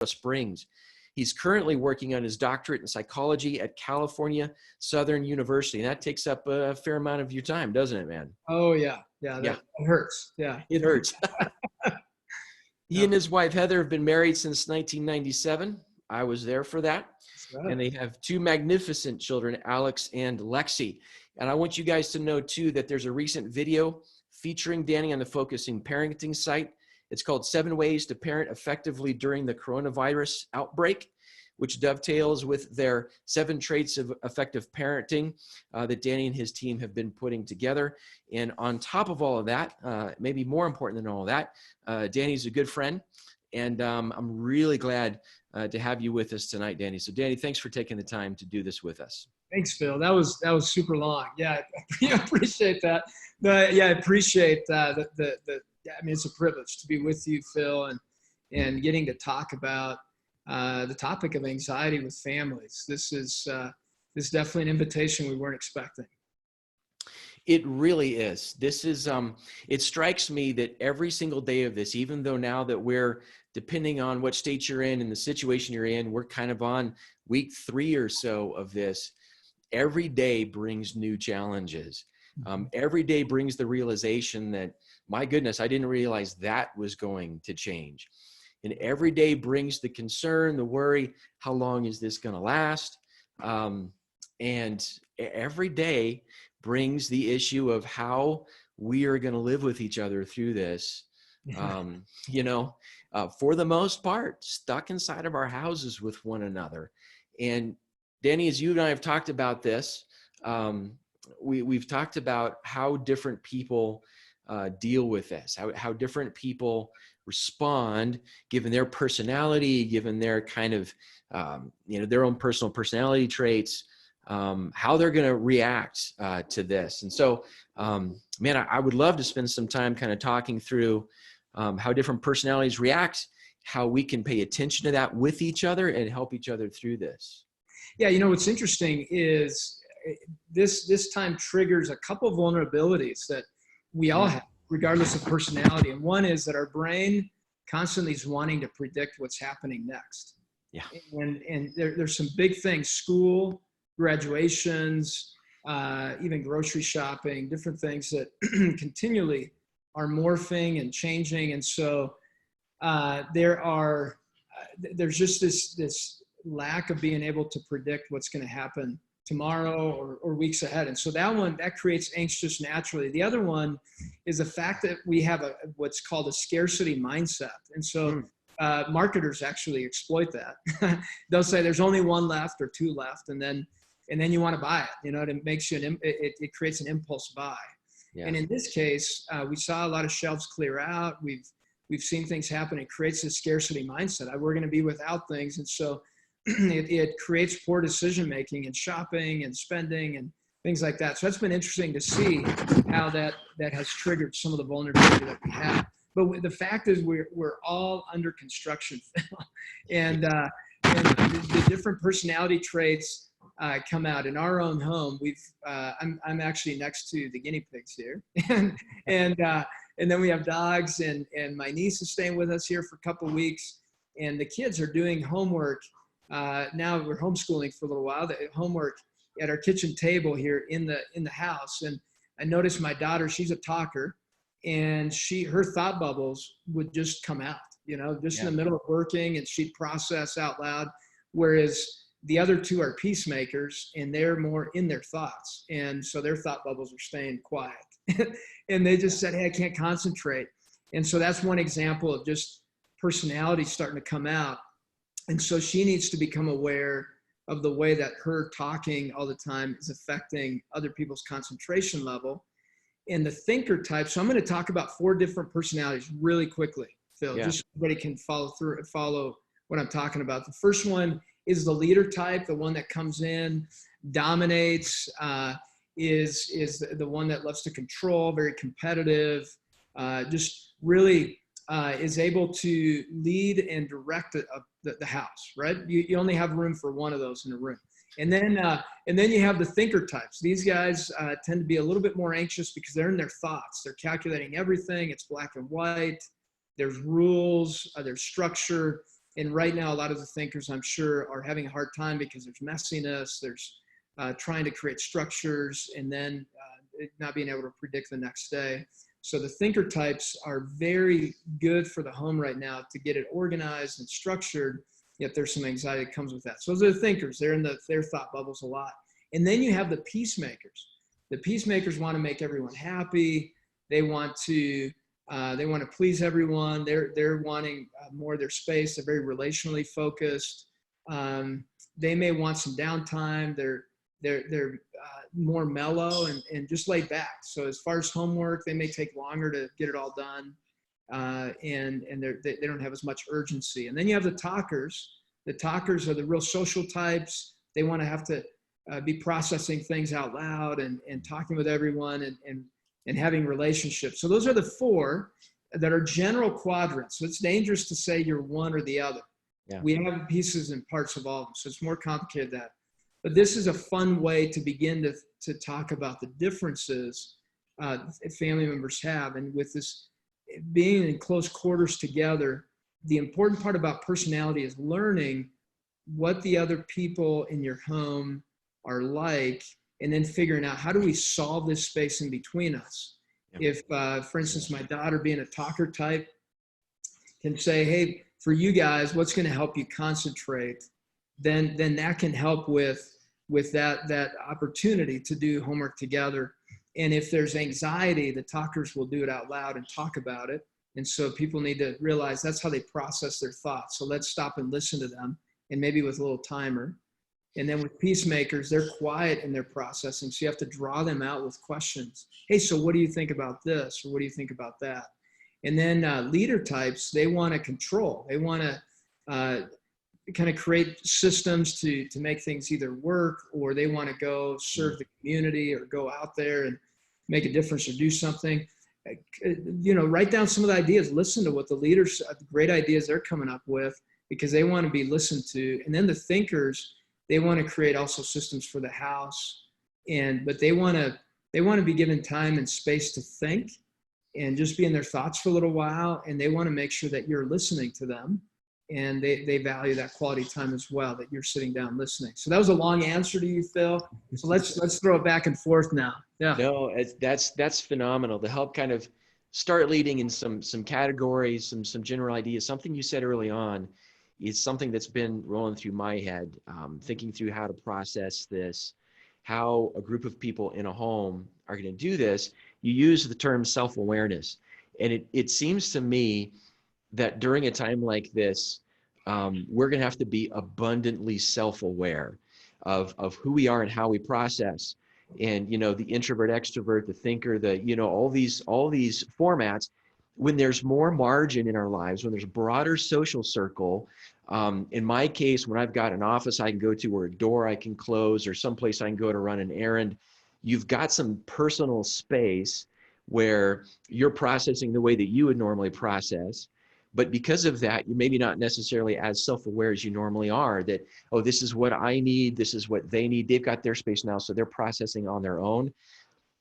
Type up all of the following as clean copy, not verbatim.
Springs. He's currently working on his doctorate in psychology at California Southern University. And that takes up a fair amount of your time, doesn't it, man? Oh, yeah. Yeah, Yeah, that hurts. Yeah. it hurts. He and his wife, Heather, have been married since 1997. I was there for that. Right. And they have two magnificent children, Alex and Lexi. And I want you guys to know, too, that there's a recent video featuring Danny on the Focusing Parenting site. It's called 7 Ways to Parent Effectively During the Coronavirus Outbreak, which dovetails with their 7 traits of effective parenting that Danny and his team have been putting together. And on top of all of that, maybe more important than all of that, Danny's a good friend. And I'm really glad to have you with us tonight, Danny. So Danny, thanks for taking the time to do this with us. Thanks, Phil. That was super long. Yeah, I appreciate that. I appreciate I mean, it's a privilege to be with you, Phil, and getting to talk about the topic of anxiety with families. This is definitely an invitation we weren't expecting. It really is. This is, it strikes me that every single day of this, even though now that we're, depending on what state you're in and the situation you're in, we're kind of on week 3 or so of this, every day brings new challenges. Every day brings the realization that, my goodness, I didn't realize that was going to change. And every day brings the concern, the worry, how long is this going to last? And every day brings the issue of how we are going to live with each other through this. For the most part, stuck inside of our houses with one another. And Danny, as you and I have talked about this, we've talked about how different people deal with this, how different people respond, given their personality, given their kind of, their own personal personality traits, how they're going to react to this. And so, man, I would love to spend some time kind of talking through how different personalities react, how we can pay attention to that with each other and help each other through this. Yeah, what's interesting is this time triggers a couple of vulnerabilities that we all have, regardless of personality. And one is that our brain constantly is wanting to predict what's happening next. Yeah. And there's some big things: school, graduations, even grocery shopping, different things that continually are morphing and changing. And so there's just this lack of being able to predict what's going to happen tomorrow or weeks ahead. And so that creates anxious naturally. The other one is the fact that we have what's called a scarcity mindset. And so marketers actually exploit that. They'll say there's only 1 left or 2 left, and then you want to buy it. It makes you it creates an impulse buy. Yeah. And in this case, we saw a lot of shelves clear out. We've seen things happen. It creates a scarcity mindset. We're going to be without things, and so it creates poor decision making and shopping and spending and things like that. So that's been interesting to see how that has triggered some of the vulnerability that we have. But the fact is, we're all under construction, and the different personality traits come out in our own home. I'm actually next to the guinea pigs here, and then we have dogs, and my niece is staying with us here for a couple of weeks, and the kids are doing homework. Now we're homeschooling for a little while. The homework at our kitchen table here in the house, and I noticed my daughter, she's a talker, and her thought bubbles would just come out, in the middle of working, and she'd process out loud, whereas the other 2 are peacemakers, and they're more in their thoughts, and so their thought bubbles are staying quiet. And they just said, hey, I can't concentrate. And so that's one example of just personality starting to come out. And so she needs to become aware of the way that her talking all the time is affecting other people's concentration level. And the thinker type, so I'm going to talk about 4 different personalities really quickly, Phil, just so everybody can follow what I'm talking about. The first one is the leader type, the one that comes in, dominates, is the one that loves to control, very competitive, just really is able to lead and direct the house, right? You only have room for one of those in a room. And then you have the thinker types. These guys tend to be a little bit more anxious because they're in their thoughts. They're calculating everything. It's black and white. There's rules, there's structure. And right now, a lot of the thinkers, I'm sure, are having a hard time because there's messiness, there's trying to create structures, and then not being able to predict the next day. So the thinker types are very good for the home right now to get it organized and structured, yet there's some anxiety that comes with that. So those are the thinkers. They're in their thought bubbles a lot. And then you have the peacemakers. The peacemakers want to make everyone happy. They want to please everyone. They're wanting more of their space. They're very relationally focused. They may want some downtime. They're more mellow and just laid back. So as far as homework, they may take longer to get it all done, and they don't have as much urgency. And then you have the talkers. The talkers are the real social types. They want to have to be processing things out loud and talking with everyone and having relationships. So those are the four that are general quadrants. So it's dangerous to say you're one or the other. Yeah. We have pieces and parts of all of them, so it's more complicated than that. But this is a fun way to begin to talk about the differences family members have. And with this being in close quarters together, the important part about personality is learning what the other people in your home are like, and then figuring out how do we solve this space in between us. Yeah. If, for instance, my daughter being a talker type can say, hey, for you guys, what's going to help you concentrate? Then that can help with that opportunity to do homework together. And if there's anxiety, the talkers will do it out loud and talk about it. And so people need to realize that's how they process their thoughts. So let's stop and listen to them, and maybe with a little timer. And then with peacemakers, they're quiet in their processing. So you have to draw them out with questions. Hey, so what do you think about this? Or what do you think about that? And then leader types, they want to control. They want to kind of create systems to make things either work, or they want to go serve the community or go out there and make a difference or do something. Write down some of the ideas, listen to what the leaders, the great ideas they're coming up with, because they want to be listened to. And then the thinkers, they want to create also systems for the house, but they want to be given time and space to think and just be in their thoughts for a little while. And they want to make sure that you're listening to them, and they value that quality time as well, that you're sitting down listening. So that was a long answer to you, Phil. So let's throw it back and forth now. Yeah. No, that's phenomenal to help kind of start leading in some categories, some general ideas. Something you said early on is something that's been rolling through my head, thinking through how to process this, how a group of people in a home are going to do this. You use the term self-awareness, and it seems to me that during a time like this, we're going to have to be abundantly self-aware of who we are and how we process. And, the introvert, extrovert, the thinker, all these formats, when there's more margin in our lives, when there's a broader social circle, in my case, when I've got an office I can go to, or a door I can close, or someplace I can go to run an errand, you've got some personal space where you're processing the way that you would normally process. But because of that, you're maybe not necessarily as self-aware as you normally are, that, oh, this is what I need, this is what they need. They've got their space now, so they're processing on their own.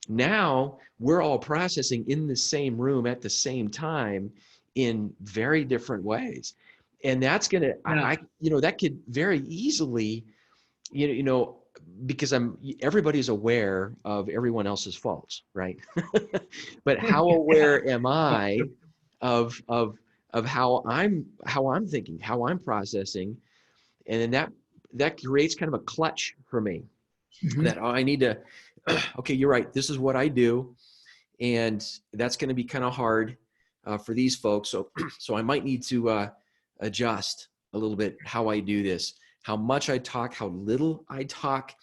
Now we're all processing in the same room at the same time in very different ways. And that's going to, that could very easily, because everybody's aware of everyone else's faults, right? But how aware am I of how I'm thinking, how I'm processing? And then that creates kind of a clutch for me. Mm-hmm. That, I need to, okay, you're right, this is what I do. And that's going to be kind of hard for these folks. So I might need to adjust a little bit how I do this, how much I talk, how little I talk,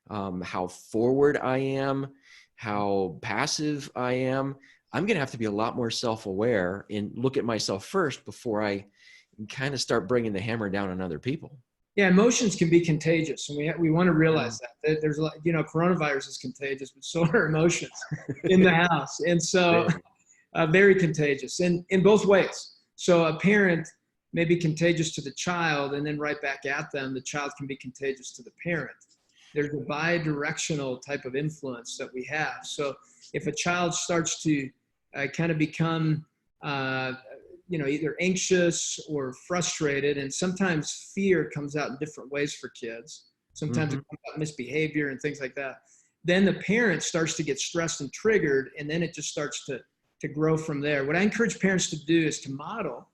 how forward I am, how passive I am. I'm going to have to be a lot more self-aware and look at myself first before I kind of start bringing the hammer down on other people. Yeah, emotions can be contagious, and we want to realize that. There's coronavirus is contagious, but so are emotions in the house, and so very contagious in both ways. So a parent may be contagious to the child, and then right back at them, the child can be contagious to the parent. There's a bi-directional type of influence that we have. So if a child starts to kind of become either anxious or frustrated, and sometimes fear comes out in different ways for kids. Sometimes it comes out misbehavior and things like that. Then the parent starts to get stressed and triggered, and then it just starts to grow from there. What I encourage parents to do is to model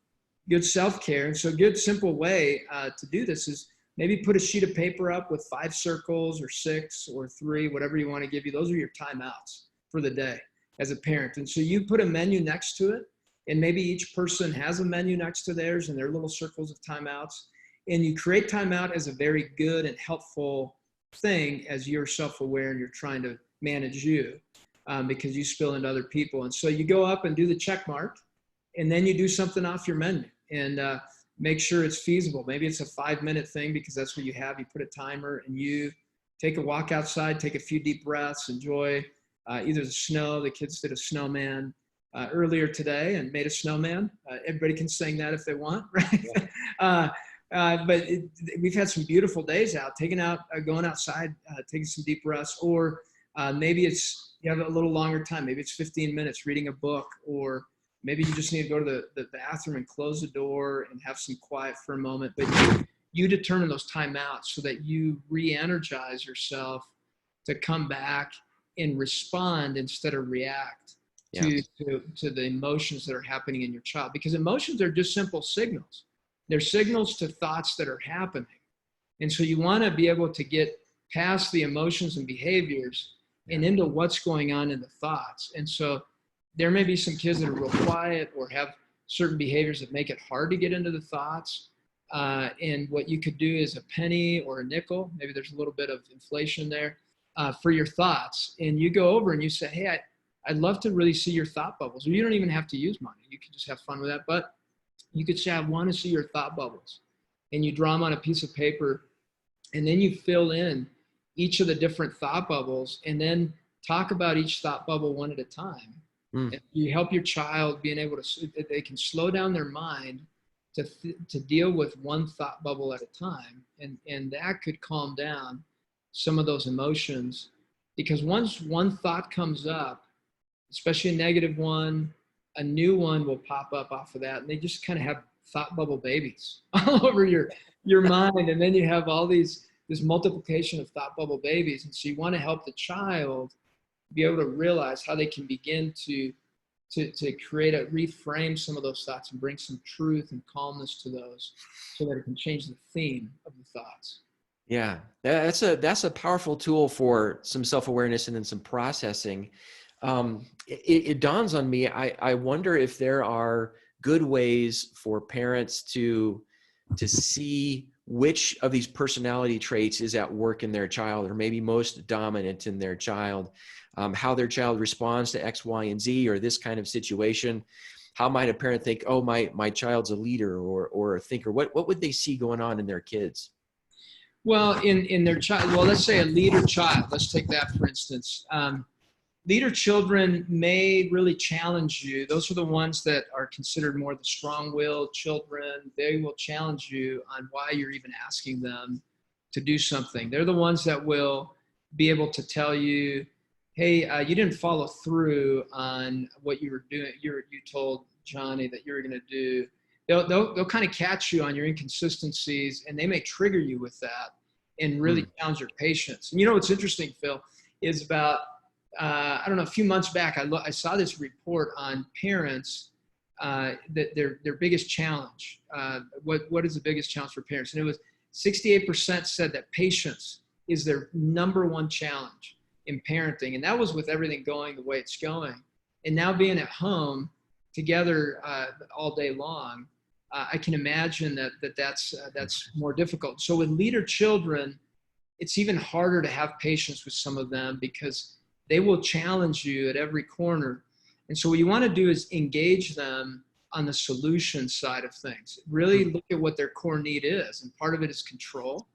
good self-care. And so a good simple way to do this is maybe put a sheet of paper up with 5 circles or 6 or 3, whatever you want to give you. Those are your timeouts for the day as a parent. And so you put a menu next to it, and maybe each person has a menu next to theirs and their little circles of timeouts. And you create timeout as a very good and helpful thing as you're self-aware and you're trying to manage you because you spill into other people. And so you go up and do the check mark, and then you do something off your menu and make sure it's feasible. Maybe it's a 5-minute thing because that's what you have. You put a timer and you take a walk outside, take a few deep breaths, enjoy either the snow. The kids did a snowman earlier today and made a snowman. Everybody can sing that if they want, right? But we've had some beautiful days out, going outside, taking some deep breaths, or maybe you have a little longer time. Maybe it's 15 minutes reading a book, or maybe you just need to go to the bathroom and close the door and have some quiet for a moment. But you determine those timeouts so that you re-energize yourself to come back and respond instead of react to the emotions that are happening in your child. Because emotions are just simple signals. They're signals to thoughts that are happening. And so you want to be able to get past the emotions and behaviors and into what's going on in the thoughts. And so there may be some kids that are real quiet or have certain behaviors that make it hard to get into the thoughts. And what you could do is a penny or a nickel, maybe there's a little bit of inflation there, for your thoughts. And you go over and you say, hey, I'd love to really see your thought bubbles. Or you don't even have to use money. You can just have fun with that. But you could say, I want to see your thought bubbles. And you draw them on a piece of paper. And then you fill in each of the different thought bubbles and then talk about each thought bubble one at a time. And you help your child being able to, they can slow down their mind to deal with one thought bubble at a time. And that could calm down some of those emotions, because once one thought comes up, especially a negative one, a new one will pop up off of that. And they just kind of have thought bubble babies all over your mind. And then you have all this multiplication of thought bubble babies. And so you want to help the child be able to realize how they can begin to reframe some of those thoughts and bring some truth and calmness to those so that it can change the theme of the thoughts. Yeah, that's a powerful tool for some self-awareness and then some processing. It dawns on me, I wonder if there are good ways for parents to see which of these personality traits is at work in their child, or maybe most dominant in their child, how their child responds to X, Y, and Z, or this kind of situation. How might a parent think, oh, my child's a leader or a thinker? What would they see going on in their kids? Well, in their child, well, let's say a leader child. Let's take that, for instance. Leader children may really challenge you. Those are the ones that are considered more the strong-willed children. They will challenge you on why you're even asking them to do something. They're the ones that will be able to tell you, hey, you didn't follow through on what you were doing. You told Johnny that you were going to do. They'll kind of catch you on your inconsistencies, and they may trigger you with that and really challenge your patience. And you know what's interesting, Phil, is about I don't know, a few months back, I saw this report on parents that their biggest challenge. What is the biggest challenge for parents? And it was 68% said that patience is their number one challenge in parenting, and that was with everything going the way it's going. And now being at home together all day long, I can imagine that's more difficult. So with leader children, it's even harder to have patience with some of them because they will challenge you at every corner. And so what you want to do is engage them on the solution side of things. Really look at what their core need is. And part of it is control.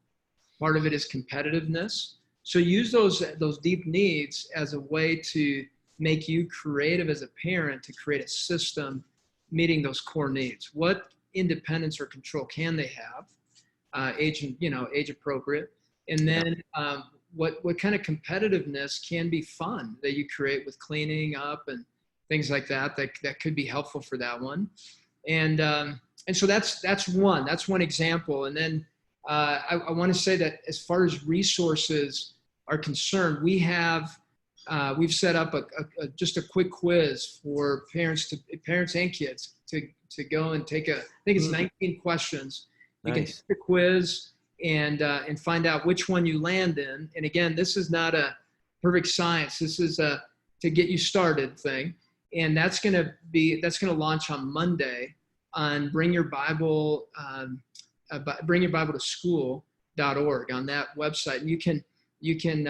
Part of it is competitiveness. So use those deep needs as a way to make you creative as a parent to create a system meeting those core needs. What independence or control can they have? Age appropriate. And then what kind of competitiveness can be fun that you create with cleaning up and things like that could be helpful for that one. And so that's one example. And then I want to say that as far as resources are concerned, we've set up just a quick quiz for parents and kids to go and take I think it's 19 questions. You can take the quiz and find out which one you land in. And again, this is not a perfect science. This is a to get you started thing. And that's going to launch on Monday on Bring Your Bible to School.org on that website. And you can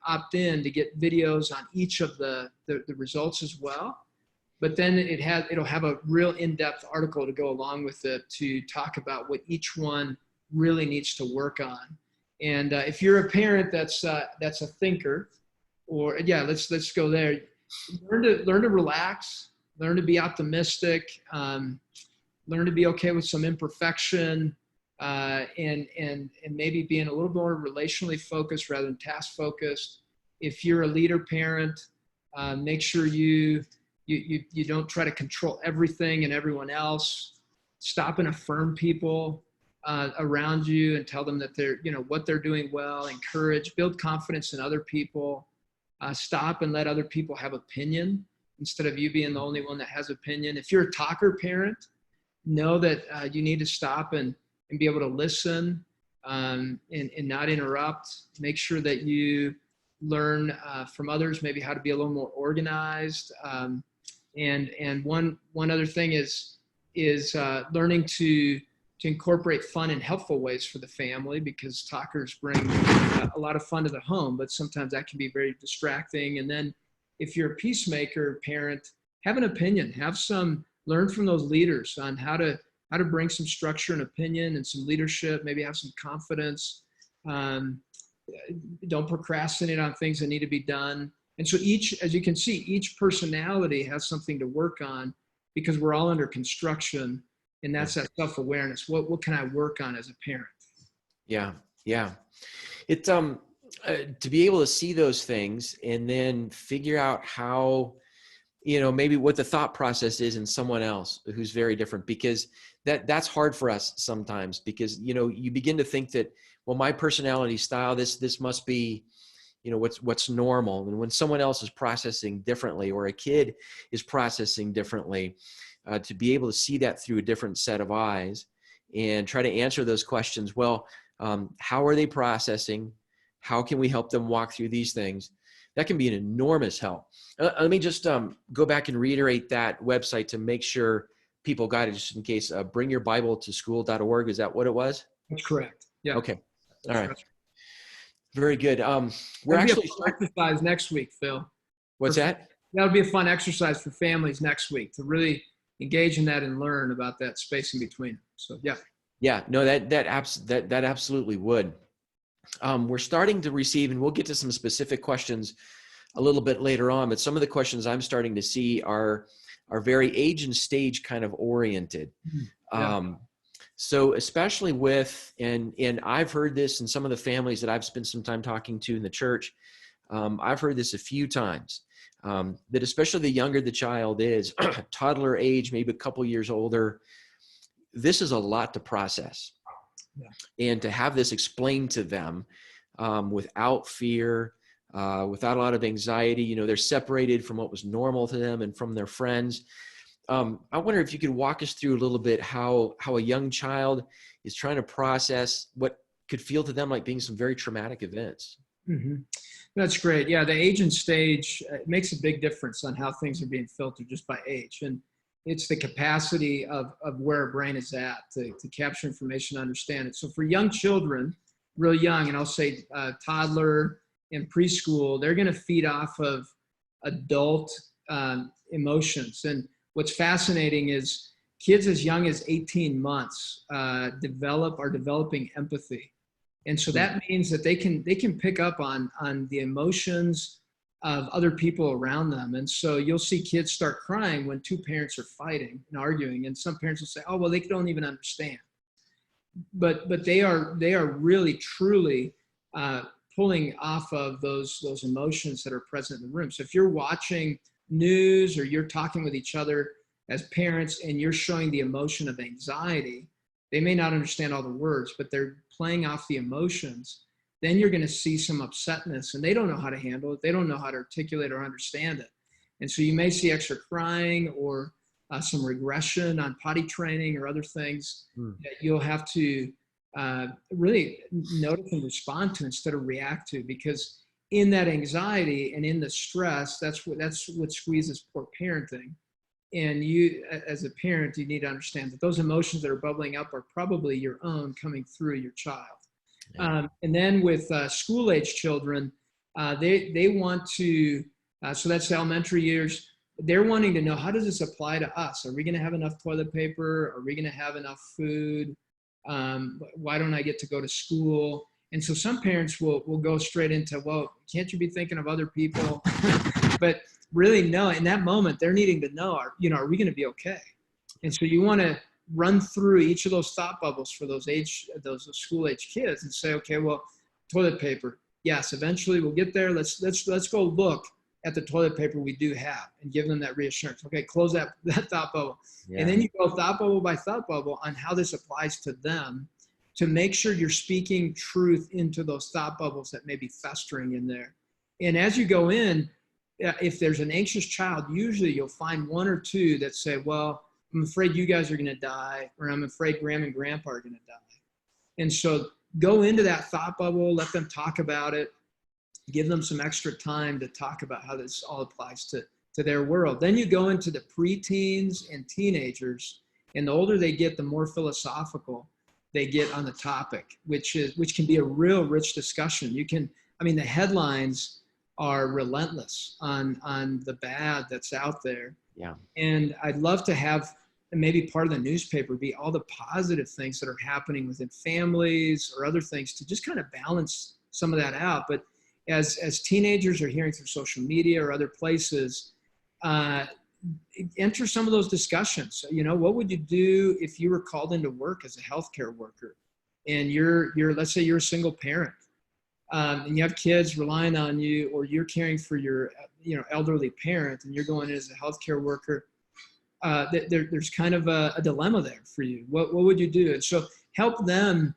opt in to get videos on each of the results as well. But then it'll have a real in-depth article to go along with it to talk about what each one really needs to work on. And if you're a parent that's a thinker, or let's go there. Learn to relax. Learn to be optimistic. Learn to be okay with some imperfection, and maybe being a little more relationally focused rather than task focused. If you're a leader parent, make sure you don't try to control everything and everyone else. Stop and affirm people around you and tell them that they're, what they're doing well. Encourage, build confidence in other people. Stop and let other people have opinion instead of you being the only one that has opinion. If you're a talker parent, know that you need to stop and be able to listen and not interrupt. Make sure that you learn from others, maybe how to be a little more organized. And one other thing is learning to incorporate fun in helpful ways for the family, because talkers bring a lot of fun to the home, but sometimes that can be very distracting. And then if you're a peacemaker parent, have an opinion, learn from those leaders on how to bring some structure and opinion and some leadership, maybe have some confidence. Don't procrastinate on things that need to be done. And so as you can see, each personality has something to work on, because we're all under construction. And that's that self-awareness. What can I work on as a parent? Yeah. It to be able to see those things and then figure out how, maybe what the thought process is in someone else who's very different, because that's hard for us sometimes, because, you begin to think that, well, my personality style, this must be, what's normal. And when someone else is processing differently, or a kid is processing differently, to be able to see that through a different set of eyes and try to answer those questions. Well, how are they processing? How can we help them walk through these things? That can be an enormous help. Let me just go back and reiterate that website to make sure people got it, just in case. BringYourBibleToSchool.org. Is that what it was? That's correct. Yeah. Okay. All right. Very good. We're actually exercise next week, Phil. What's that? That'll be a fun exercise for families next week to really engage in that and learn about that space in between. So yeah, no, that absolutely would. We're starting to receive, and we'll get to some specific questions a little bit later on, but some of the questions I'm starting to see are very age and stage kind of oriented. So especially with, and I've heard this in some of the families that I've spent some time talking to in the church, I've heard this a few times, that especially the younger the child is, toddler age, maybe a couple years older, this is a lot to process. And to have this explained to them without fear, without a lot of anxiety, they're separated from what was normal to them and from their friends. I wonder if you could walk us through a little bit how a young child is trying to process what could feel to them like being some very traumatic events. Mm-hmm. That's great. Yeah, the age and stage makes a big difference on how things are being filtered just by age. And it's the capacity of where our brain is at to capture information, understand it. So for young children, real young, and I'll say toddler and preschool, they're going to feed off of adult emotions. And what's fascinating is kids as young as 18 months are developing empathy. And so that means that they can pick up on the emotions of other people around them. And so you'll see kids start crying when two parents are fighting and arguing. And some parents will say, oh, well, they don't even understand. But they are really, truly pulling off of those emotions that are present in the room. So if you're watching news or you're talking with each other, as parents and you're showing the emotion of anxiety, they may not understand all the words, but they're playing off the emotions, then you're going to see some upsetness and they don't know how to handle it. They don't know how to articulate or understand it. And so you may see extra crying or some regression on potty training or other things that you'll have to really notice and respond to instead of react to, because in that anxiety and in the stress, that's what squeezes poor parenting. And you, as a parent, you need to understand that those emotions that are bubbling up are probably your own coming through your child. And then with school-age children, they want to, so that's the elementary years, they're wanting to know, how does this apply to us? Are we going to have enough toilet paper? Are we going to have enough food? Why don't I get to go to school? And so some parents will go straight into, well, can't you be thinking of other people? But really, no, in that moment, they're needing to know, are we going to be okay? And so you want to run through each of those thought bubbles for those school age kids and say, okay, well, toilet paper. Yes, eventually we'll get there. Let's go look at the toilet paper we do have and give them that reassurance. Okay, close that thought bubble. Yeah. And then you go thought bubble by thought bubble on how this applies to them to make sure you're speaking truth into those thought bubbles that may be festering in there. And as you go in, if there's an anxious child, usually you'll find one or two that say, well, I'm afraid you guys are going to die, or I'm afraid grandma and grandpa are going to die. And so go into that thought bubble, let them talk about it, give them some extra time to talk about how this all applies to their world. Then you go into the preteens and teenagers, and the older they get, the more philosophical they get on the topic, which can be a real rich discussion. The headlines are relentless on the bad that's out there. Yeah. And I'd love to have maybe part of the newspaper be all the positive things that are happening within families or other things to just kind of balance some of that out. But as teenagers are hearing through social media or other places, enter some of those discussions. What would you do if you were called into work as a healthcare worker and you're let's say you're a single parent, and you have kids relying on you, or you're caring for your elderly parent and you're going in as a healthcare worker. There's kind of a dilemma there for you. What would you do? And so help them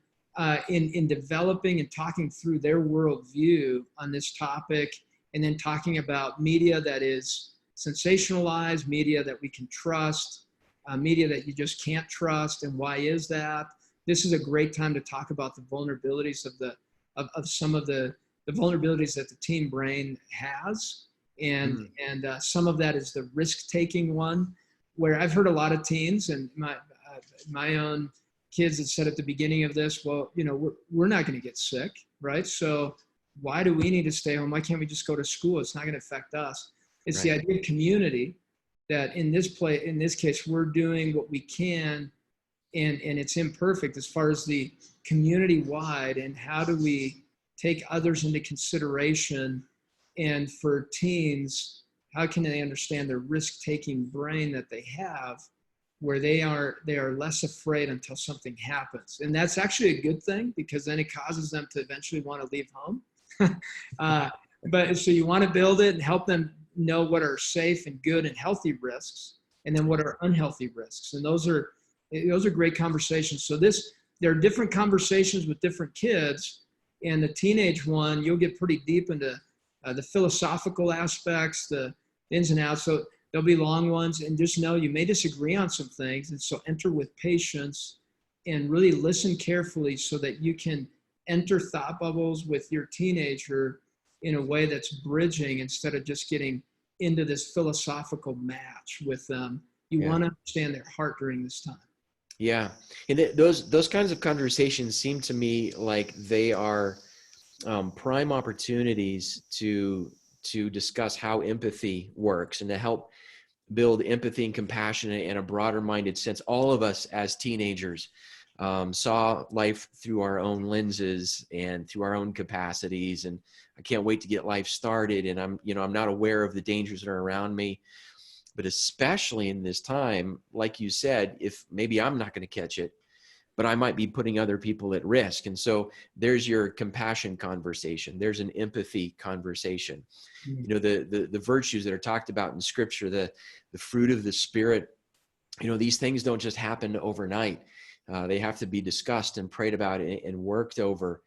in developing and talking through their worldview on this topic, and then talking about media that is sensationalized, media that we can trust, media that you just can't trust, and why is that? This is a great time to talk about the vulnerabilities of some of the vulnerabilities that the teen brain has. And some of that is the risk-taking one, where I've heard a lot of teens, and my own kids had said at the beginning of this, well, we're not going to get sick, right? So why do we need to stay home? Why can't we just go to school? It's not going to affect us. It's right. The idea of community, that in this case, we're doing what we can, and it's imperfect as far as the community-wide, and how do we take others into consideration. And for teens, how can they understand the risk-taking brain that they have, where they are less afraid until something happens? And that's actually a good thing, because then it causes them to eventually want to leave home. But so you want to build it and help them know what are safe and good and healthy risks, and then what are unhealthy risks. And those are great conversations. So there are different conversations with different kids. And the teenage one, you'll get pretty deep into the philosophical aspects, the ins and outs. So there'll be long ones, and just know you may disagree on some things. And so enter with patience and really listen carefully, so that you can enter thought bubbles with your teenager in a way that's bridging, instead of just getting into this philosophical match with them. You want to understand their heart during this time. Yeah. And those kinds of conversations seem to me like they are prime opportunities to discuss how empathy works, and to help build empathy and compassion in a broader minded sense. All of us as teenagers saw life through our own lenses and through our own capacities. And I can't wait to get life started. And I'm not aware of the dangers that are around me. But especially in this time, like you said, if maybe I'm not going to catch it, but I might be putting other people at risk. And so there's your compassion conversation. There's an empathy conversation. The virtues that are talked about in Scripture, the fruit of the Spirit these things don't just happen overnight. They have to be discussed and prayed about and worked over.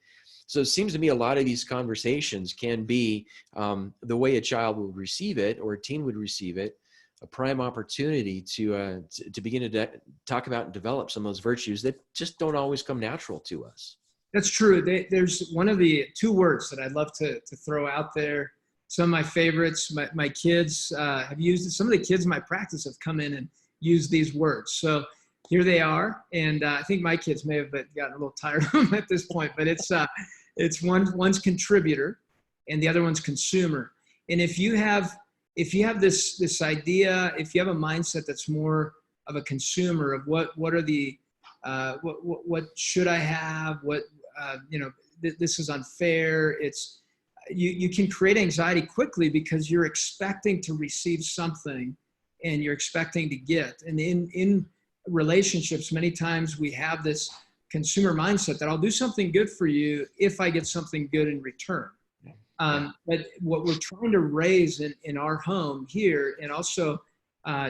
So it seems to me a lot of these conversations can be the way a child would receive it or a teen would receive it, a prime opportunity to begin to talk about and develop some of those virtues that just don't always come natural to us. That's true. There's one of the two words that I'd love to throw out there. Some of my favorites, my kids have used it. Some of the kids in my practice have come in and used these words. So here they are. And I think my kids may have gotten a little tired of them at this point, but it's one's contributor and the other one's consumer. And if you have this idea, if you have a mindset that's more of a consumer of what are the what should I have, this is unfair. You can create anxiety quickly because you're expecting to receive something and you're expecting to get. And in relationships, many times we have this consumer mindset that I'll do something good for you if I get something good in return. But what we're trying to raise in our home here, and also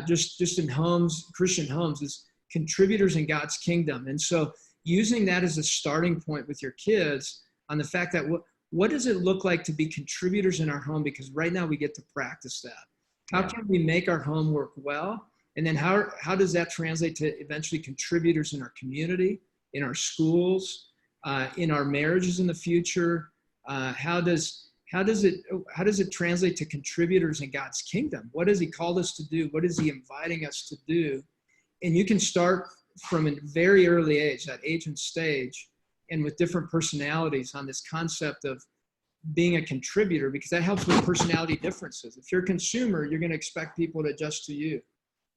just in homes, Christian homes, is contributors in God's kingdom. And so using that as a starting point with your kids on the fact that what does it look like to be contributors in our home? Because right now we get to practice that. How can we make our home work well? And then how does that translate to eventually contributors in our community, in our schools, in our marriages in the future? How does it translate to contributors in God's kingdom? What has he called us to do? What is he inviting us to do? And you can start from a very early age, that age and stage, and with different personalities on this concept of being a contributor, because that helps with personality differences. If you're a consumer, you're going to expect people to adjust to you.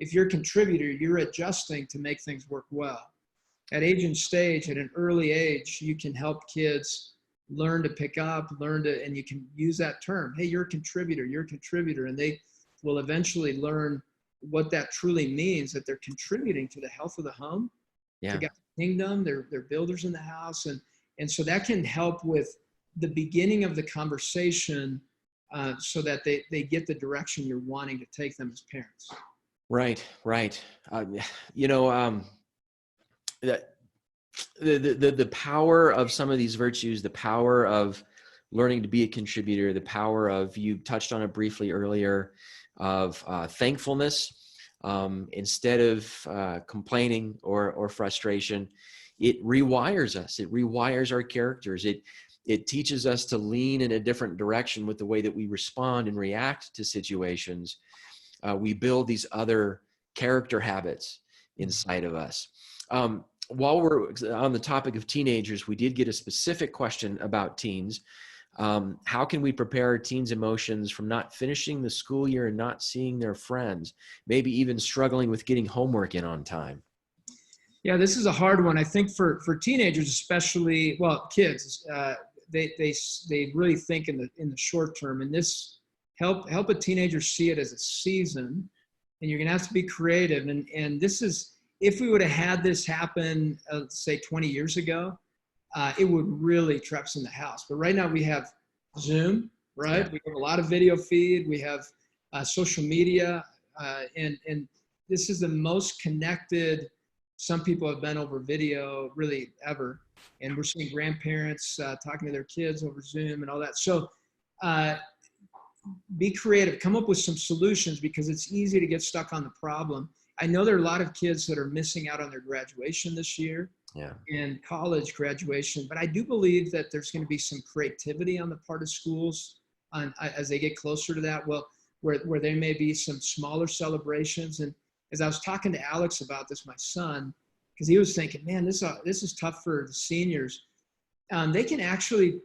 If you're a contributor, you're adjusting to make things work well. At age and stage, at an early age, you can help kids learn to pick up, and you can use that term. Hey, you're a contributor, and they will eventually learn what that truly means, that they're contributing to the health of the home, to God's kingdom, they're builders in the house. And so that can help with the beginning of the conversation so that they get the direction you're wanting to take them as parents. Right. The power of some of these virtues, the power of learning to be a contributor, the power of, you touched on it briefly earlier, of thankfulness instead of complaining or frustration. It rewires us. It rewires our characters. It teaches us to lean in a different direction with the way that we respond and react to situations. We build these other character habits inside of us. While we're on the topic of teenagers, we did get a specific question about teens. How can we prepare our teens' emotions from not finishing the school year and not seeing their friends, maybe even struggling with getting homework in on time? Yeah, this is a hard one. I think for teenagers, especially, well, kids, they really think in the short term, and this help a teenager see it as a season, and you're going to have to be creative. And this is, if we would have had this happen, say 20 years ago, it would really trap us in the house. But right now we have Zoom, right? Yeah. We have a lot of video feed. We have social media, and this is the most connected some people have been over video really ever. And we're seeing grandparents talking to their kids over Zoom and all that. So be creative, come up with some solutions, because it's easy to get stuck on the problem. I know there are a lot of kids that are missing out on their graduation this year, and college graduation, but I do believe that there's going to be some creativity on the part of schools as they get closer to that, where there may be some smaller celebrations. And as I was talking to Alex about this, my son, because he was thinking, man, this is tough for the seniors. They can actually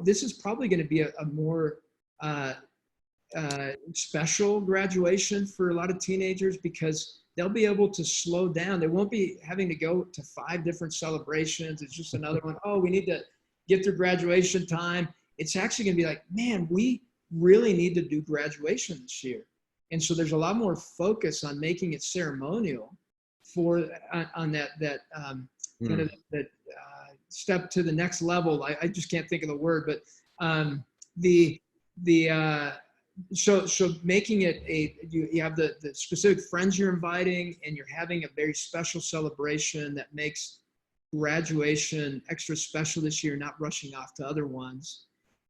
this is probably going to be a more special graduation for a lot of teenagers, because they'll be able to slow down. They won't be having to go to 5 different celebrations. It's just another one. Oh, we need to get through graduation time. It's actually going to be like, man, we really need to do graduation this year. And so there's a lot more focus on making it ceremonial on that step to the next level. I just can't think of the word, but So making it you have the specific friends you're inviting, and you're having a very special celebration that makes graduation extra special this year, not rushing off to other ones.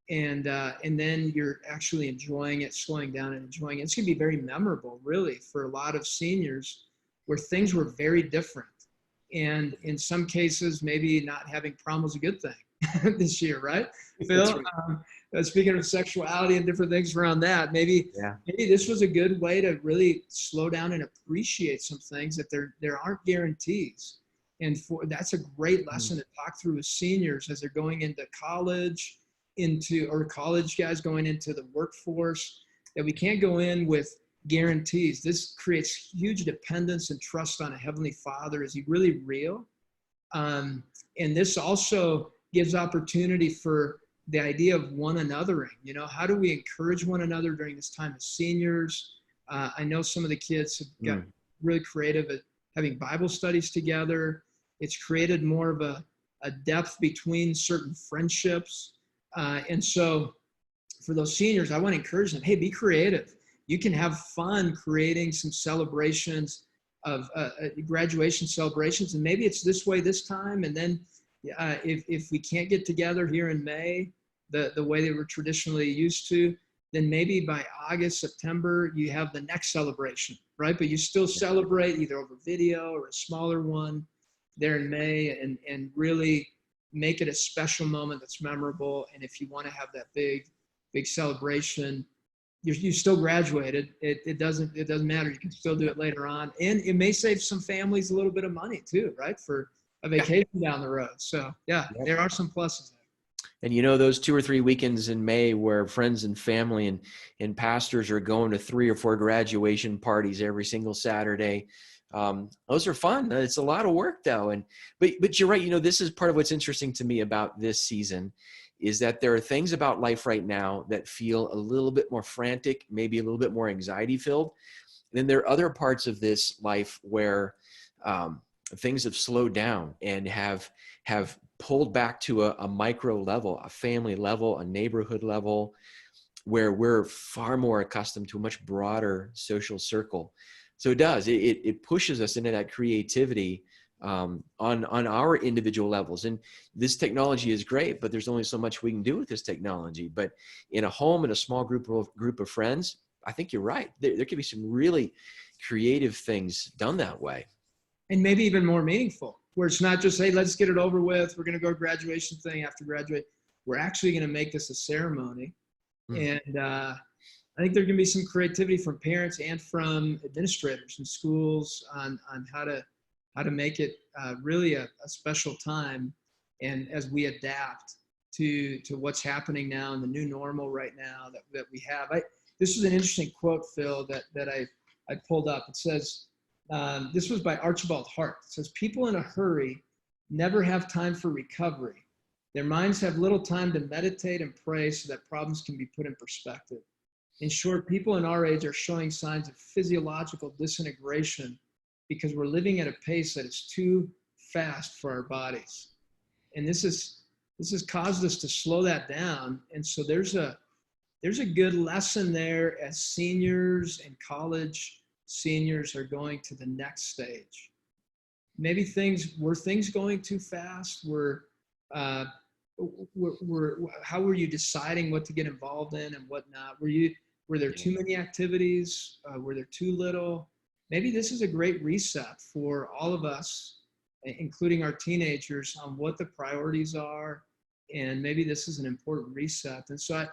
And then you're actually enjoying it, slowing down and enjoying it. It's going to be very memorable, really, for a lot of seniors, where things were very different. And in some cases, maybe not having prom was a good thing this year, right? Phil, Right. speaking of sexuality and different things around that, maybe Yeah. this was a good way to really slow down and appreciate some things that there aren't guarantees. And that's a great Mm. lesson to talk through with seniors as they're going into college, or college guys going into the workforce, that we can't go in with guarantees. This creates huge dependence and trust on a Heavenly Father. Is He really real? Um, and this also gives opportunity for the idea of one anothering. How do we encourage one another during this time as seniors? I know some of the kids have got really creative at having Bible studies together. It's created more of a depth between certain friendships. And so for those seniors, I want to encourage them, hey, be creative. You can have fun creating some celebrations of graduation celebrations. And maybe it's this way this time. And then if we can't get together here in May, the way they were traditionally used to, then maybe by August, September, you have the next celebration, right? But you still celebrate either over video or a smaller one there in May, and really make it a special moment that's memorable. And if you want to have that big celebration, you still graduated. It doesn't matter. You can still do it later on, and it may save some families a little bit of money too, right? For a vacation down the road. So yeah, there are some pluses there. And those 2 or 3 weekends in May where friends and family and pastors are going to 3 or 4 graduation parties every single Saturday. Those are fun. It's a lot of work though. But you're right. This is part of what's interesting to me about this season, is that there are things about life right now that feel a little bit more frantic, maybe a little bit more anxiety filled. And then there are other parts of this life where things have slowed down and have pulled back to a micro level, a family level, a neighborhood level, where we're far more accustomed to a much broader social circle. So it pushes us into that creativity on our individual levels. And this technology is great, but there's only so much we can do with this technology. But in a home, in a small group of friends, I think you're right. There could be some really creative things done that way. And maybe even more meaningful, where it's not just, hey, let's get it over with. We're going to go to graduation thing after graduate. We're actually going to make this a ceremony. And I think there can be some creativity from parents and from administrators in schools on how to make it really a special time. And as we adapt to what's happening now and the new normal right now that we have. This is an interesting quote, Phil, that I pulled up. It says, this was by Archibald Hart. It says, people in a hurry never have time for recovery. Their minds have little time to meditate and pray so that problems can be put in perspective. In short, people in our age are showing signs of physiological disintegration because we're living at a pace that is too fast for our bodies. And this has caused us to slow that down. And so there's a good lesson there as seniors and college seniors are going to the next stage. Maybe were things going too fast? How were you deciding what to get involved in and what not? Were there too many activities? Were there too little? Maybe this is a great reset for all of us, including our teenagers, on what the priorities are. And maybe this is an important reset. And so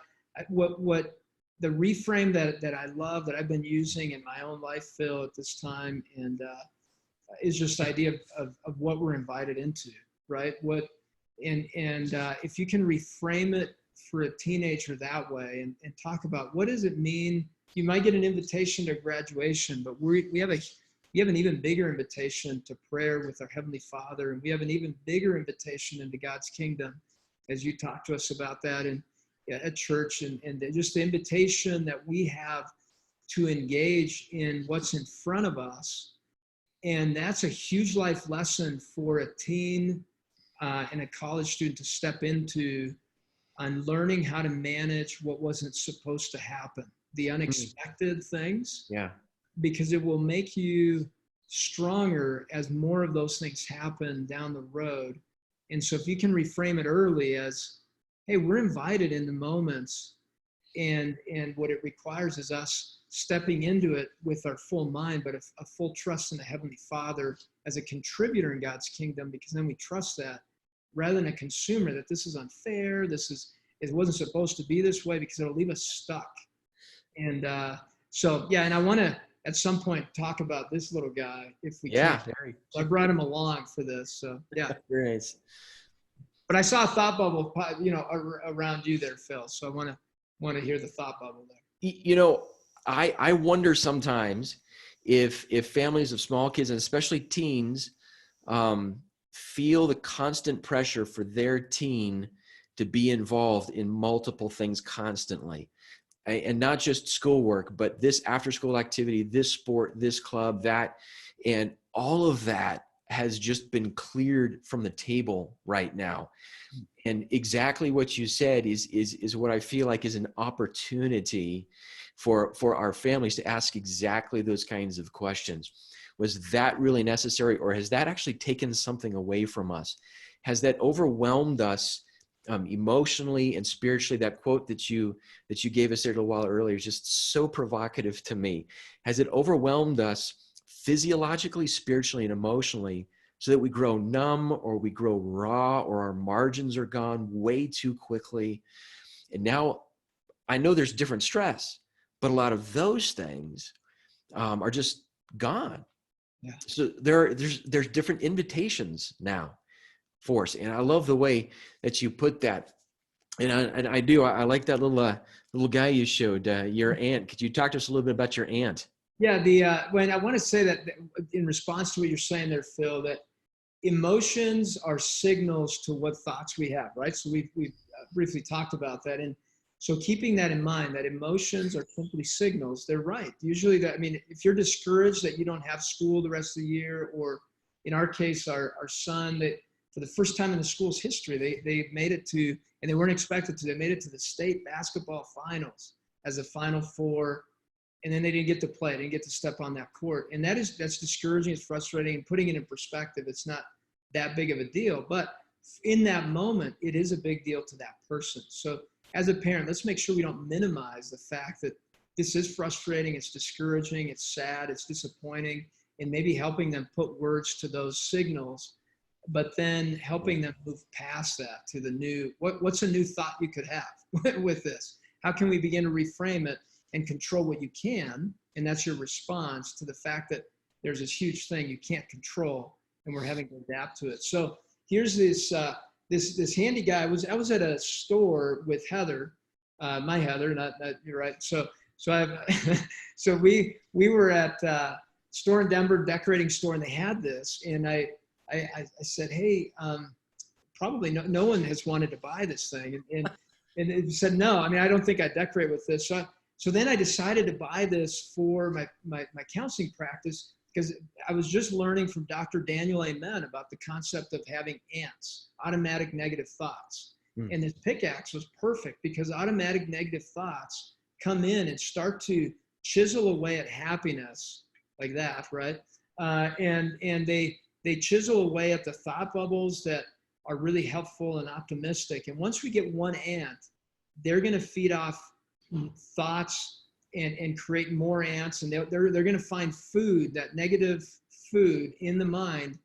what the reframe that I love, that I've been using in my own life, Phil, at this time, and is just the idea of what we're invited into, right? If you can reframe it for a teenager that way, and talk about what does it mean. You might get an invitation to graduation, but we have an even bigger invitation to prayer with our Heavenly Father, and we have an even bigger invitation into God's kingdom, as you talk to us about that at church, and just the invitation that we have to engage in what's in front of us. And that's a huge life lesson for a teen and a college student to step into, on learning how to manage what wasn't supposed to happen. the Mm. unexpected things, Yeah. because it will make you stronger as more of those things happen down the road. And so if you can reframe it early as, hey, we're invited into moments, and what it requires is us stepping into it with our full mind, but a full trust in the Heavenly Father as a contributor in God's kingdom, because then we trust that rather than a consumer, that this is unfair, it wasn't supposed to be this way, because it'll leave us stuck. And so, yeah, and I want to at some point talk about this little guy if we can. Yeah. Very, So I brought him along for this. So yeah, very nice. but I saw a thought bubble, around you there, Phil. So I want to hear the thought bubble there. You know, I wonder sometimes if families of small kids, and especially teens, feel the constant pressure for their teen to be involved in multiple things constantly, and not just schoolwork, but this after school activity, this sport, this club, that, and all of that has just been cleared from the table right now. And exactly what you said is what I feel like is an opportunity for our families to ask exactly those kinds of questions. Was that really necessary, or has that actually taken something away from us? Has that overwhelmed us emotionally and spiritually? That quote that you gave us there a little while earlier is just so provocative to me. Has it overwhelmed us physiologically, spiritually, and emotionally, so that we grow numb, or we grow raw, or our margins are gone way too quickly? And now I know there's different stress, but a lot of those things are just gone. Yeah. So there's different invitations now for us. And I love the way that you put that. And I do. I like that little guy you showed, your aunt. Could you talk to us a little bit about your aunt? Yeah, when I want to say that in response to what you're saying there, Phil, that emotions are signals to what thoughts we have, right? So we've briefly talked about that. And so keeping that in mind, that emotions are simply signals, they're right. Usually if you're discouraged that you don't have school the rest of the year, or in our case, our son, that for the first time in the school's history, they made it to, and they weren't expected to, they made it to the state basketball finals as a Final Four. And then they didn't get to play, didn't get to step on that court. And that's discouraging, it's frustrating, and putting it in perspective, it's not that big of a deal. But in that moment, it is a big deal to that person. So as a parent, let's make sure we don't minimize the fact that this is frustrating, it's discouraging, it's sad, it's disappointing, and maybe helping them put words to those signals, but then helping them move past that to the new, what's a new thought you could have with this? How can we begin to reframe it and control what you can? And that's your response to the fact that there's this huge thing you can't control, and we're having to adapt to it. So here's this handy guy. I was at a store with Heather, my Heather, not you're right. So so we were at a store in Denver, decorating store, and they had this, and I said, hey, probably no one has wanted to buy this thing, and it said, no, I don't think I decorate with this. So then I decided to buy this for my counseling practice, because I was just learning from Dr. Daniel Amen about the concept of having ants, automatic negative thoughts. And this pickaxe was perfect, because automatic negative thoughts come in and start to chisel away at happiness like that, right? And they chisel away at the thought bubbles that are really helpful and optimistic. And once we get one ant, they're going to feed off thoughts and create more ants, and they're going to find food, that negative food in the mind.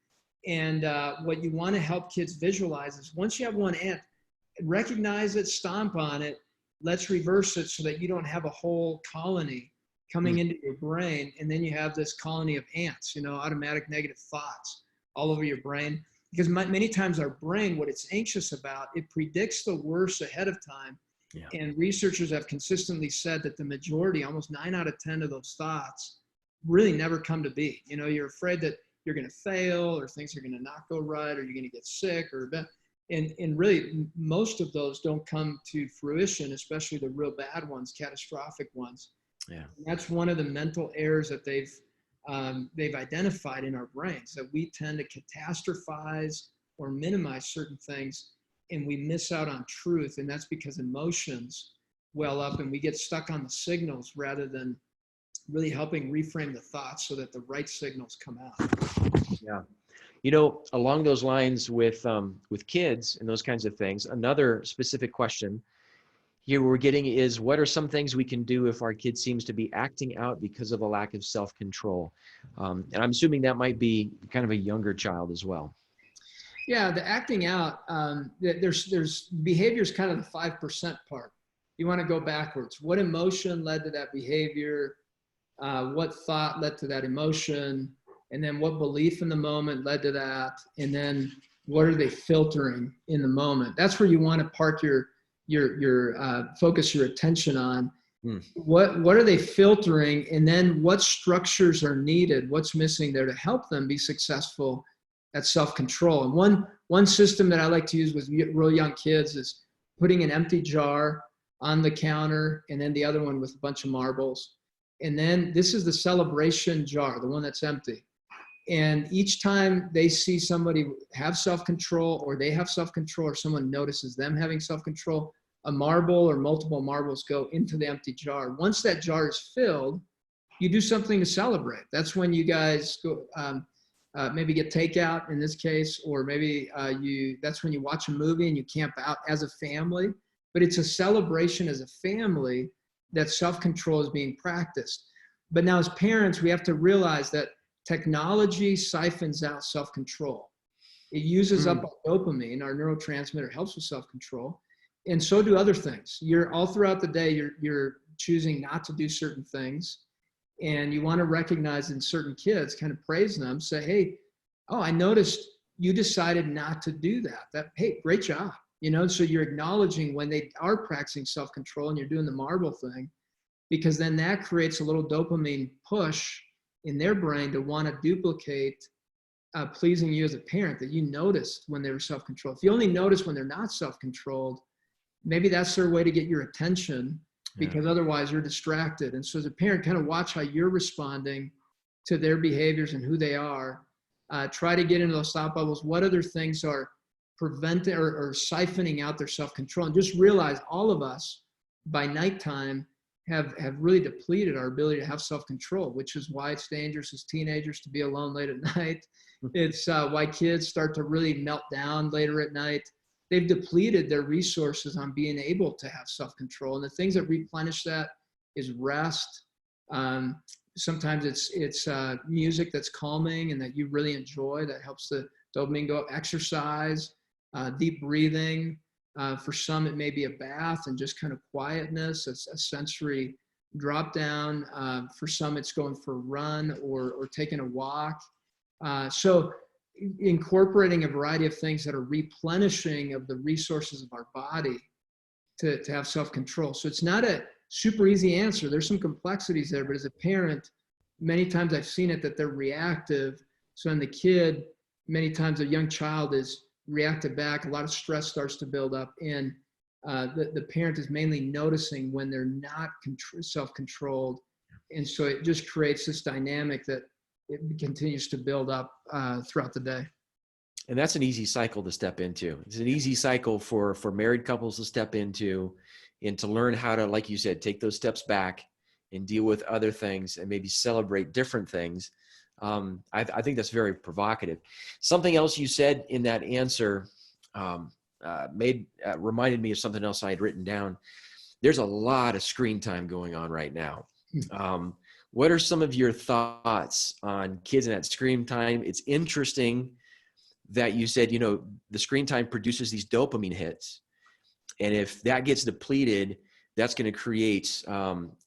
And what you want to help kids visualize is, once you have one ant, recognize it, stomp on it, let's reverse it so that you don't have a whole colony coming into your brain, and then you have this colony of ants, automatic negative thoughts all over your brain. Because many times our brain, what it's anxious about, it predicts the worst ahead of time. Yeah. And researchers have consistently said that the majority, almost 9 out of 10 of those thoughts, really never come to be. You're afraid that you're going to fail, or things are going to not go right, or you're going to get sick, and really most of those don't come to fruition, especially the real bad ones, catastrophic ones. Yeah. And that's one of the mental errors that they've identified in our brains, that we tend to catastrophize or minimize certain things, and we miss out on truth. And that's because emotions well up, and we get stuck on the signals rather than really helping reframe the thoughts so that the right signals come out. Yeah. Along those lines with kids and those kinds of things, another specific question here we're getting is, what are some things we can do if our kid seems to be acting out because of a lack of self-control? And I'm assuming that might be kind of a younger child as well. Yeah, the acting out, there's behaviors kind of the 5% part. You want to go backwards. What emotion led to that behavior? What thought led to that emotion? And then what belief in the moment led to that? And then what are they filtering in the moment? That's where you want to park your focus your attention on. What are they filtering? And then what structures are needed? What's missing there to help them be successful at self-control? And one system that I like to use with real young kids is putting an empty jar on the counter and then the other one with a bunch of marbles. And then this is the celebration jar, the one that's empty. And each time they see somebody have self-control, or they have self-control, or someone notices them having self-control, a marble or multiple marbles go into the empty jar. Once that jar is filled, you do something to celebrate. That's when you guys go, maybe get takeout in this case, or maybe that's when you watch a movie and you camp out as a family. But it's a celebration as a family that self-control is being practiced. But now as parents, we have to realize that technology siphons out self-control. It uses up our dopamine, our neurotransmitter, helps with self-control. And so do other things. You're all throughout the day, you're choosing not to do certain things. And you want to recognize in certain kids, kind of praise them, say, hey, oh, I noticed you decided not to do that. Hey, great job. So you're acknowledging when they are practicing self-control and you're doing the marble thing, because then that creates a little dopamine push in their brain to want to duplicate pleasing you as a parent, that you noticed when they were self-controlled. If you only notice when they're not self-controlled, maybe that's their way to get your attention, because otherwise you're distracted. And so as a parent, kind of watch how you're responding to their behaviors and who they are. Try to get into those thought bubbles. What other things are preventing or siphoning out their self-control? And just realize all of us by nighttime have really depleted our ability to have self-control, which is why it's dangerous as teenagers to be alone late at night. It's why kids start to really melt down later at night. They've depleted their resources on being able to have self-control. And the things that replenish that is rest. Sometimes it's music that's calming and that you really enjoy, that helps the dopamine go up. Exercise, deep breathing. For some, it may be a bath and just kind of quietness, a sensory drop down. For some, it's going for a run or taking a walk. So incorporating a variety of things that are replenishing of the resources of our body to have self-control. So it's not a super easy answer. There's some complexities there, but as a parent, many times I've seen it that they're reactive. So in the kid, many times a young child is reactive back, a lot of stress starts to build up, and the parent is mainly noticing when they're not self-controlled. And so it just creates this dynamic that it continues to build up throughout the day. And that's an easy cycle to step into. It's an easy cycle for married couples to step into, and to learn how to, like you said, take those steps back and deal with other things and maybe celebrate different things. I think that's very provocative. Something else you said in that answer reminded me of something else I had written down. There's a lot of screen time going on right now. What are some of your thoughts on kids and that screen time? It's interesting that you said, the screen time produces these dopamine hits. And if that gets depleted, that's going to create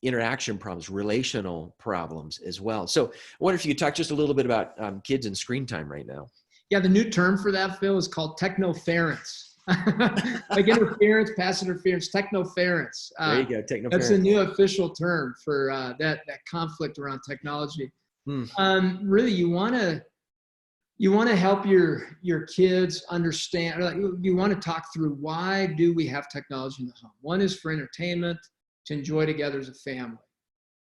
interaction problems, relational problems as well. So I wonder if you could talk just a little bit about kids and screen time right now. Yeah, the new term for that, Phil, is called technoference. Like interference, passive interference, technoference. There you go, technoference. That's a new official term for that conflict around technology. Really, you want to help your kids understand, like, you want to talk through, why do we have technology in the home? One is for entertainment, to enjoy together as a family.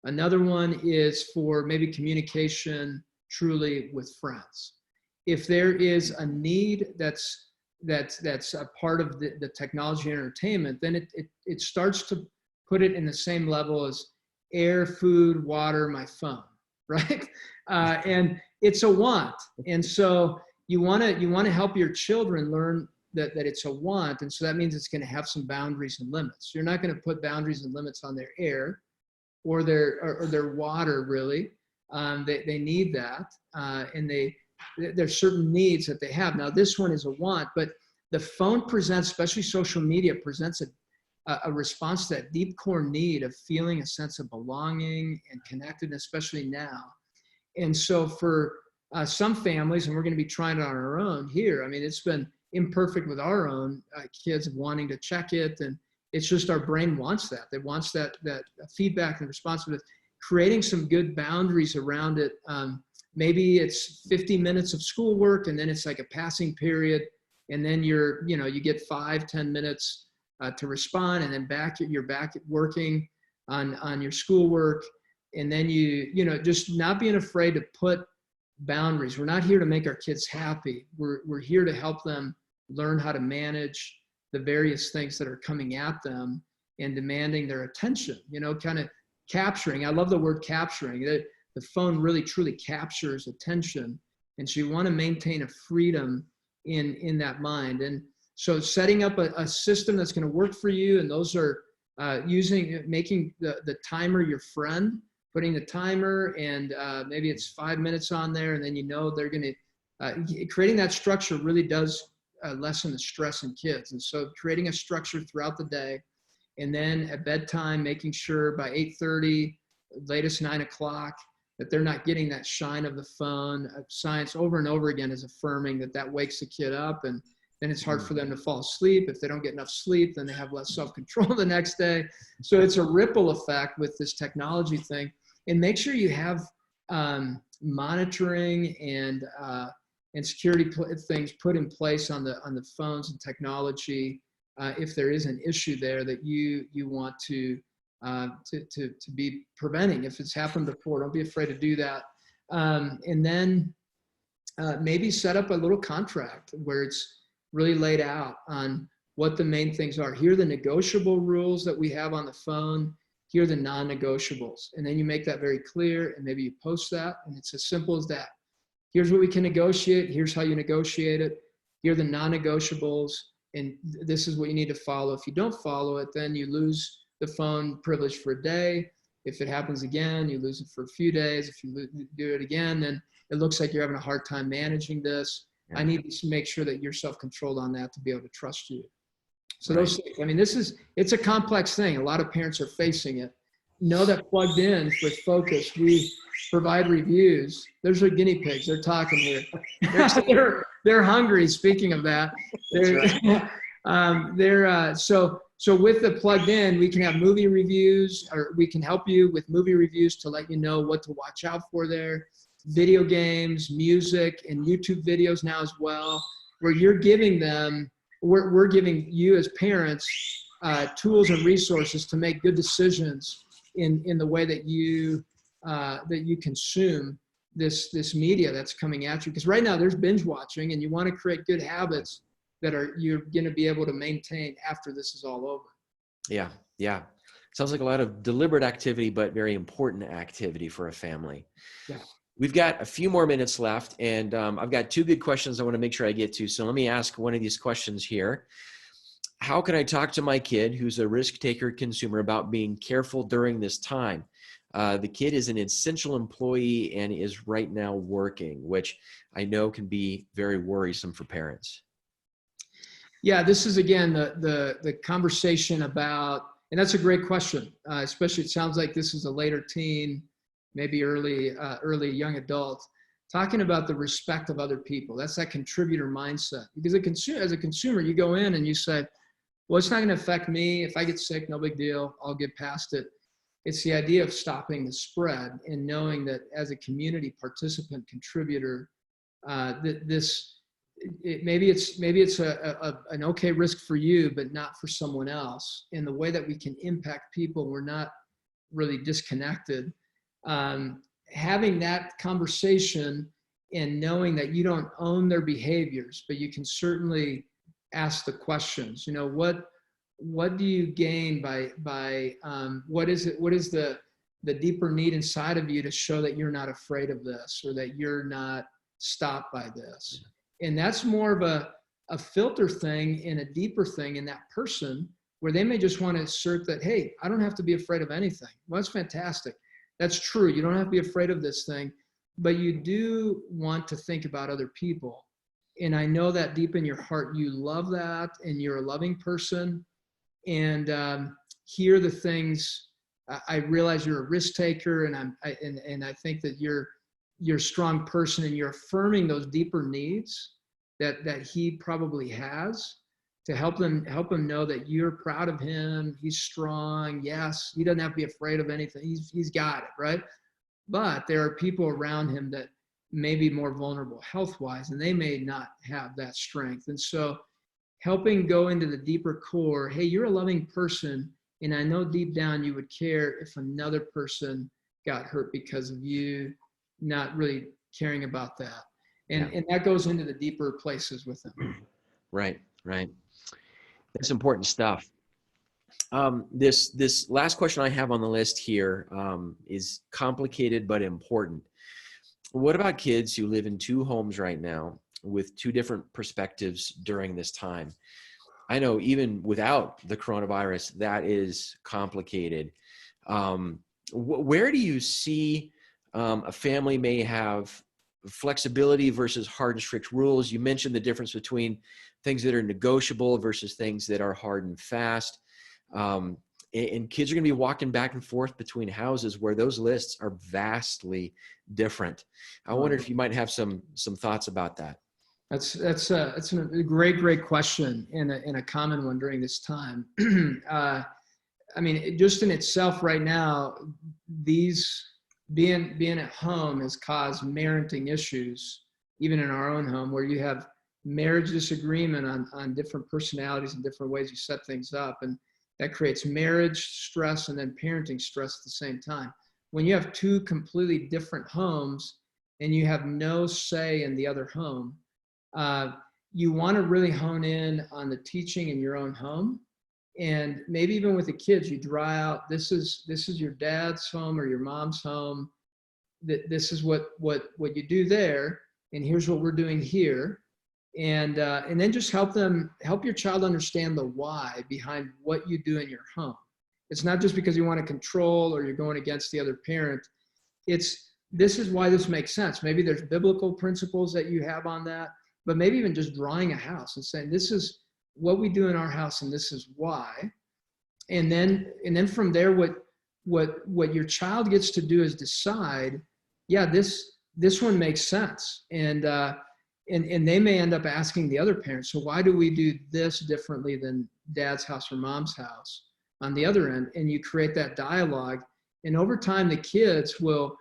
Another one is for maybe communication truly with friends. If there is a need that's a part of the technology and entertainment, then it starts to put it in the same level as air, food, water, my phone, right? And it's a want. And so you want to help your children learn that it's a want. And so that means it's going to have some boundaries and limits. You're not going to put boundaries and limits on their air or their water, really. They need that. And there's certain needs that they have. Now, this one is a want, but the phone presents, especially social media, presents a response to that deep core need of feeling a sense of belonging and connectedness, especially now. And so for some families, and we're going to be trying it on our own here, I mean, it's been imperfect with our own kids of wanting to check it. And it's just our brain wants that. It wants that feedback and responsiveness, creating some good boundaries around it. Maybe it's 50 minutes of schoolwork, and then it's like a passing period. And then you get 5-10 minutes to respond, and then you're back at working on your schoolwork. And then just not being afraid to put boundaries. We're not here to make our kids happy. We're here to help them learn how to manage the various things that are coming at them and demanding their attention, kind of capturing. I love the word capturing. The phone really truly captures attention. And so you want to maintain a freedom in that mind. And so setting up a system that's going to work for you, and those are making the timer your friend, putting the timer, and maybe it's 5 minutes on there, and then they're going to, creating that structure really does lessen the stress in kids. And so creating a structure throughout the day, and then at bedtime, making sure by 8:30, latest 9 o'clock, that they're not getting that shine of the phone. Science over and over again is affirming that wakes the kid up, and then it's hard for them to fall asleep. If they don't get enough sleep, then they have less self-control the next day. So it's a ripple effect with this technology thing. And make sure you have monitoring and security things put in place on the phones and technology if there is an issue there that you want to be preventing. If it's happened before, don't be afraid to do that. And then maybe set up a little contract where it's really laid out on what the main things are. Here are the negotiable rules that we have on the phone. Here are the non-negotiables. And then you make that very clear, and maybe you post that, and it's as simple as that. Here's what we can negotiate. Here's how you negotiate it. Here are the non-negotiables, and this is what you need to follow. If you don't follow it, then you lose the phone privilege for a day. If it happens again, you lose it for a few days. If you do it again, then it looks like you're having a hard time managing this. Yeah. I need to make sure that you're self-controlled on that to be able to trust you. So right. Those things, I mean, it's a complex thing. A lot of parents are facing it. Know that plugged in with Focus, we provide reviews. There's our guinea pigs. They're talking here. They're hungry. Speaking of that, so with the plugged in, we can have movie reviews, or we can help you with movie reviews to let you know what to watch out for there. Video games, music, and YouTube videos now as well, where you're giving them, we're giving you as parents tools and resources to make good decisions in the way that you consume this media that's coming at you. Because right now there's binge watching, and you want to create good habits that you're going to be able to maintain after this is all over. Yeah. Sounds like a lot of deliberate activity, but very important activity for a family. Yeah. We've got a few more minutes left, and I've got two good questions I want to make sure I get to. So let me ask one of these questions here. How can I talk to my kid who's a risk-taker consumer about being careful during this time? The kid is an essential employee and is right now working, which I know can be very worrisome for parents. Yeah, this is, again, the conversation about, and that's a great question, especially it sounds like this is a later teen, maybe early young adult, talking about the respect of other people. That's that contributor mindset. Because as a consumer, you go in and you say, well, it's not going to affect me. If I get sick, no big deal. I'll get past it. It's the idea of stopping the spread and knowing that as a community participant contributor, maybe it's an okay risk for you, but not for someone else. In the way that we can impact people, we're not really disconnected. Having that conversation and knowing that you don't own their behaviors, but you can certainly ask the questions. what do you gain by what is it? What is the deeper need inside of you to show that you're not afraid of this, or that you're not stopped by this? And that's more of a filter thing and a deeper thing in that person, where they may just want to assert that, hey, I don't have to be afraid of anything. Well, that's fantastic. That's true. You don't have to be afraid of this thing, but you do want to think about other people. And I know that deep in your heart, you love that, and you're a loving person. And here are the things. I realize you're a risk taker, and I think that you're a strong person, and you're affirming those deeper needs that he probably has, to help him know that you're proud of him. He's strong. Yes, he doesn't have to be afraid of anything. He's got it, right? But there are people around him that may be more vulnerable health-wise, and they may not have that strength. And so helping go into the deeper core, hey, you're a loving person, and I know deep down you would care if another person got hurt because of you not really caring about that. And that goes into the deeper places with them. Right. That's important stuff. This last question I have on the list here is complicated but important. What about kids who live in two homes right now with two different perspectives during this time? I know even without the coronavirus, that is complicated. Where do you see a family may have flexibility versus hard and strict rules? You mentioned the difference between things that are negotiable versus things that are hard and fast. And kids are going to be walking back and forth between houses where those lists are vastly different. I wonder if you might have some thoughts about that. That's a great question, and a common one during this time. I mean, just in itself right now, these being at home has caused parenting issues, even in our own home, where you have marriage disagreement on different personalities and different ways you set things up. And that creates marriage stress and then parenting stress at the same time. When you have two completely different homes and you have no say in the other home, you want to really hone in on the teaching in your own home. And maybe even with the kids, you draw out, this is your dad's home or your mom's home. This is what you do there, and here's what we're doing here. And then just help your child understand the why behind what you do in your home. It's not just because you want to control or you're going against the other parent. This is why this makes sense. Maybe there's biblical principles that you have on that, but maybe even just drawing a house and saying, this is what we do in our house and this is why. And then from there, what your child gets to do is decide, yeah, this one makes sense. And they may end up asking the other parent, so why do we do this differently than dad's house or mom's house on the other end? And you create that dialogue. And over time, the kids will,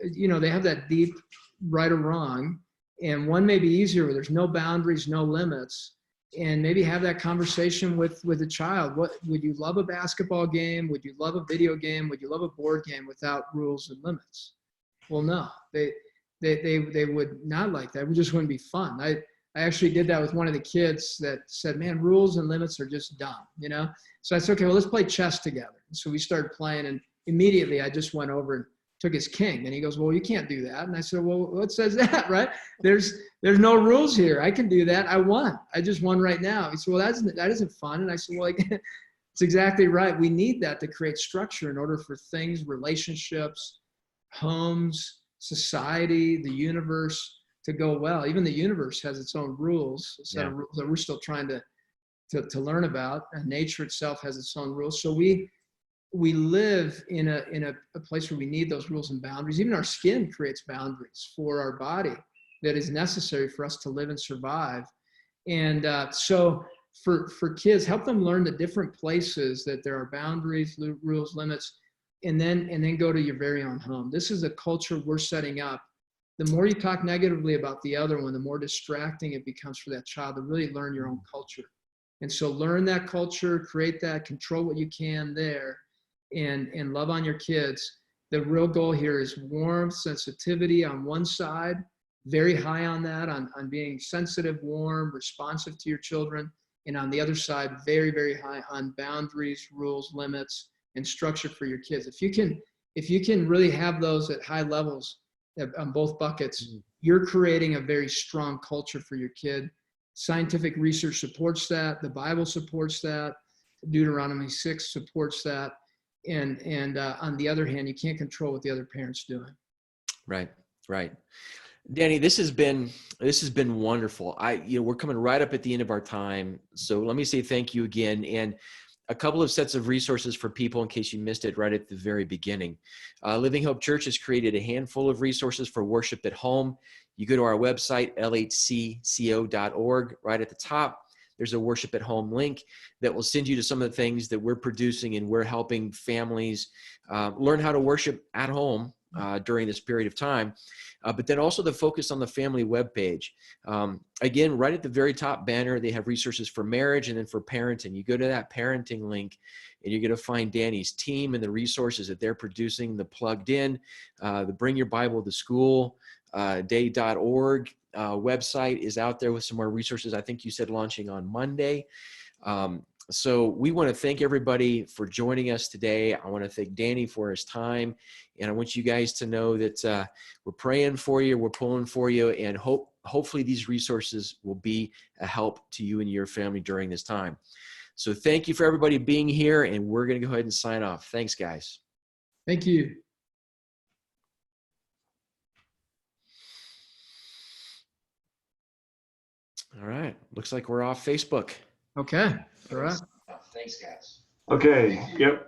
they have that deep right or wrong. And one may be easier where there's no boundaries, no limits. And maybe have that conversation with the child. What would you love a basketball game? Would you love a video game? Would you love a board game without rules and limits? Well, no, they would not like that. It just wouldn't be fun. I actually did that with one of the kids that said, man, rules and limits are just dumb, So I said, okay, well, let's play chess together. And so we started playing, and immediately I just went over and took his king. And he goes, well, you can't do that. And I said, well, what says that, right? There's no rules here. I can do that. I won. I just won right now. He said, well, that isn't fun. And I said, well, it's exactly right. We need that to create structure in order for things, relationships, homes, society, the universe to go well. Even the universe has its own rules, a set of rules that we're still trying to learn about. And nature itself has its own rules. So we live in a place where we need those rules and boundaries. Even our skin creates boundaries for our body that is necessary for us to live and survive. And so for kids, help them learn the different places that there are boundaries, rules, limits, and then go to your very own home. This is a culture we're setting up. The more you talk negatively about the other one, the more distracting it becomes for that child to really learn your own culture. And so learn that culture, create that, control what you can there, and love on your kids. The real goal here is warmth, sensitivity on one side, very high on that, on being sensitive, warm, responsive to your children. And on the other side, very, very high on boundaries, rules, limits, and structure for your kids. If you can really have those at high levels on both buckets, you're creating a very strong culture for your kid. Scientific research supports that. The Bible supports that. Deuteronomy 6 supports that. And on the other hand, you can't control what the other parent's doing. Right, right. Danny, this has been wonderful. We're coming right up at the end of our time. So let me say thank you again. And a couple of sets of resources for people in case you missed it right at the very beginning. Living Hope Church has created a handful of resources for worship at home. You go to our website, lhcco.org. Right at the top, there's a worship at home link that will send you to some of the things that we're producing, and we're helping families learn how to worship at home during this period of time. But then also the focus on the family webpage. Again, right at the very top banner, they have resources for marriage and then for parenting. You go to that parenting link and you're going to find Danny's team and the resources that they're producing, the Plugged In, the Bring Your Bible to School, day.org website is out there with some more resources. I think you said launching on Monday. So we want to thank everybody for joining us today. I want to thank Danny for his time. And I want you guys to know that we're praying for you, we're pulling for you, and hopefully these resources will be a help to you and your family during this time. So thank you for everybody being here, and we're going to go ahead and sign off. Thanks, guys. Thank you. All right. Looks like we're off Facebook. Okay. All right. Thanks, guys. Okay. Yep.